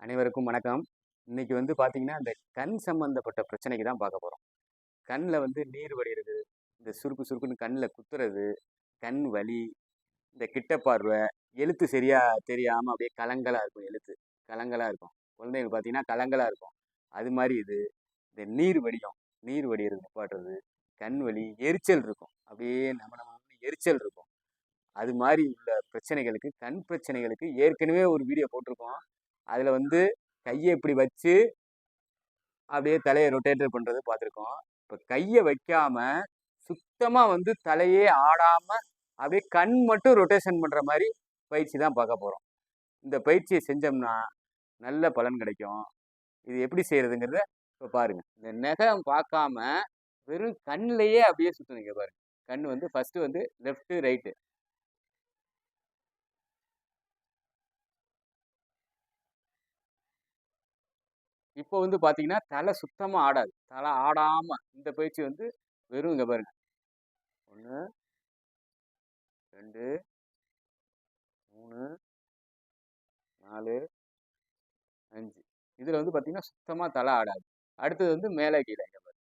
அனைவருக்கும் வணக்கம். இன்னைக்கு பார்த்தீங்கன்னா, இந்த கண் சம்பந்தப்பட்ட பிரச்சனைக்கு தான் பார்க்க போறோம். கண்ல நீர் வடியிறது, இந்த சுருக்கு சுருக்குன்னு கண்ல குத்துறது, கண் வலி, இந்த கிட்ட பார்வை, எழுத்து சரியா தெரியாம அப்படியே கலங்கலா இருக்கும் எழுத்து. கலங்கலா இருக்கும். குழந்தைகள் பார்த்தீங்கன்னா, கலங்கலா இருக்கும். அது மாரி இது. இந்த நீர் வடியும். நீர் வடியிறது நிப்பாட்டுறது, கண் வலி, எரிச்சல் இருக்கும். அப்படியே நம நமன்னு எரிச்சல் இருக்கும். அது மாரி உள்ள பிரச்சனைகளுக்கு, கண் பிரச்சனைகளுக்கு ஏற்கனவே ஒரு வீடியோ போட்டிருக்கோம். அதுல கைய இப்படி வச்சு அப்படியே தலைய ரொட்டேட்டர் பண்றது பார்த்துருக்கோம். இப்ப கைய வைக்காம, சுத்தமா தலையே ஆடாம, அப்படியே கண் மட்டும் ரொட்டேஷன் பண்ற மாரி பயிற்சி தான் பார்க்க போறோம். இந்த பயிற்சிய செஞ்சோம்னா, நல்ல பலன் கிடைக்கும். இது எப்படி செய்றதுங்கிறத இப்ப பாருங்க. இந்த நகம் பார்க்காம, வெறும் கண்லயே அப்படியே சுத்தணும். இங்க பாருங்க. கண் ஃபர்ஸ்ட்டு லெஃப்ட், ரைட். இப்போ பார்த்தீங்கன்னா, தலை சுத்தமா ஆடாது. தலை ஆடாம இந்த பயிற்சி வெறும் இங்க பாருங்க. 1, 2, 3, 4, 5. இதுல பார்த்தீங்கன்னா, சுத்தமா தலை ஆடாது. அடுத்தது மேல கீழ. இங்க பாருங்க.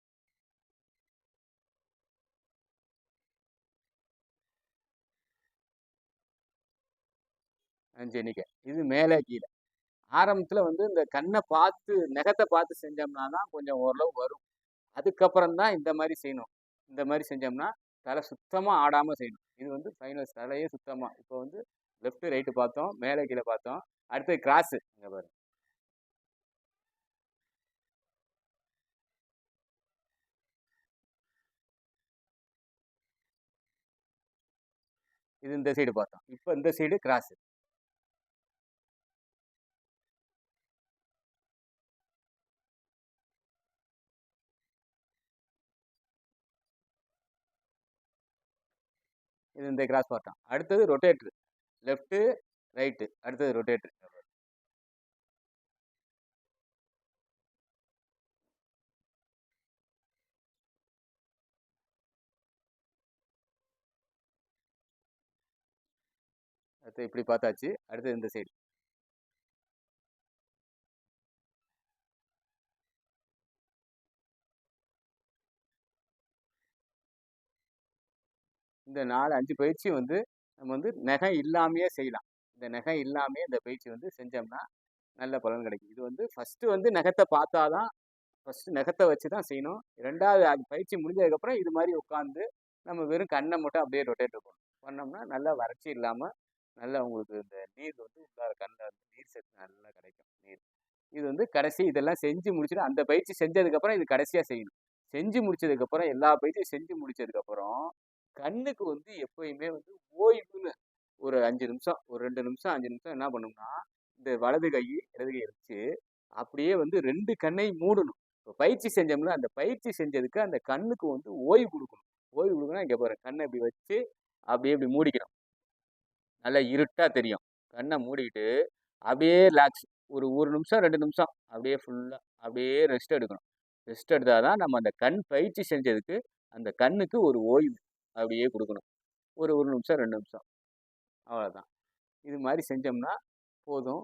5 எண்ணிக்கை. இது மேல கீழ. ஆரம்பத்துல இந்த கண்ண பார்த்து, நகத்த பார்த்து செஞ்சோம்னா தான் கொஞ்சம் ஓரளவு வரும். அதுக்கப்புறம் தான் இந்த மாரி செய்யணும். இந்த மாரி செஞ்சோம்னா, தலை சுத்தமா ஆடாம செய்யணும். இது ஃபைனல் தலையே சுத்தமா. இப்போ லெஃப்ட், ரைட் பார்த்தோம். மேல கீழ பார்த்தோம். அடுத்தது கிராஸ். இங்க பாருங்க. இது இந்த சைடு பார்த்தோம். இப்ப இந்த சைடு கிராஸ். இது இந்த கிராஸ் பார்த்தோம். அடுத்தது ரொட்டேட்டர். Left, right. அடுத்தது ரொட்டேட்டர். அடுத்து இப்படி பார்த்தாச்சு. அடுத்தது இந்த சைடு. இந்த 4, 5 பயிற்சியும் நம்ம நகம் இல்லாமயே செய்யலாம். இந்த நகம் இல்லாமயே இந்த பயிற்சி செஞ்சோம்னா, நல்ல பலன் கிடைக்கும். இது ஃபர்ஸ்ட்டு நகத்த பார்த்தா தான் ஃபர்ஸ்ட்டு நகத்த வச்சு தான் செய்யணும். 2வது அது பயிற்சி முடிஞ்சதுக்கப்புறம் இது மாரி உட்கார்ந்து, நம்ம வெறும் கண்ண மட்டும் அப்படியே ரொட்டேட் பண்ணணும். பண்ணோம்னா, நல்லா வறட்சி இல்லாம, நல்லா உங்களுக்கு இந்த நீர் உள்ளார கண்ல நீர் சத்து நல்லா கிடைக்கும். நீர். இது கடைசி இதெல்லாம் செஞ்சு முடிச்சுட்டு, அந்த பயிற்சி செஞ்சதுக்கப்புறம் இது கடைசியா செய்யணும். செஞ்சு முடிச்சதுக்கப்புறம், எல்லா பயிற்சியும் செஞ்சு முடிச்சதுக்கப்புறம், கண்ணுக்கு எப்பயுமே ஓய்வுன்னு ஒரு 5 நிமிஷம், ஒரு 2 நிமிஷம், 5 நிமிஷம் என்ன பண்ணணும்னா, இந்த வலது கை, இடது கைய வச்சு, அப்படியே 2 கண்ணையும் மூடணும். இப்ப பயிற்சி செஞ்சோம்ல, அந்த பயிற்சி செஞ்சதுக்கு அந்த கண்ணுக்கு ஓய்வு குடுக்கணும். ஓய்வு குடுக்கணும்னா, இங்க பாருங்க. கண்ண இப்படி வச்சு, அப்படியே இப்படி மூடிக்கணும். நல்லா இருட்டா தெரியும். கண்ண மூடிக்கிட்டு, அப்படியே ரிலாக்ஸ். ஒரு 1 நிமிஷம், 2 நிமிஷம் அப்படியே ஃபுல்லா அப்படியே ரெஸ்ட் எடுக்கணும். ரெஸ்ட் எடுத்தா தான் நம்ம அந்த கண் பயிற்சி செஞ்சதுக்கு, அந்த கண்ணுக்கு ஒரு ஓய்வு அப்படியே குடுக்கணும். ஒரு 1 நிமிஷம், 2 நிமிஷம். அவ்வளோதான். இது மாரி செஞ்சோம்னா போதும்.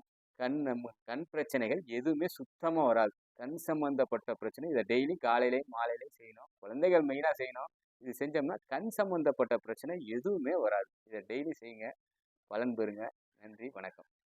நம்ம கண் பிரச்சனைகள் எதுவுமே சுத்தமா வராது. கண் சம்பந்தப்பட்ட பிரச்சனை இத டெய்லி காலையிலயும், மாலையிலயும் செய்யணும். குழந்தைகள் மெயினா செய்யணும். இது செஞ்சோம்னா கண் சம்பந்தப்பட்ட பிரச்சனை எதுவுமே வராது. இத டெய்லி செய்யுங்க. பலன் பெறுங்க. நன்றி, வணக்கம்.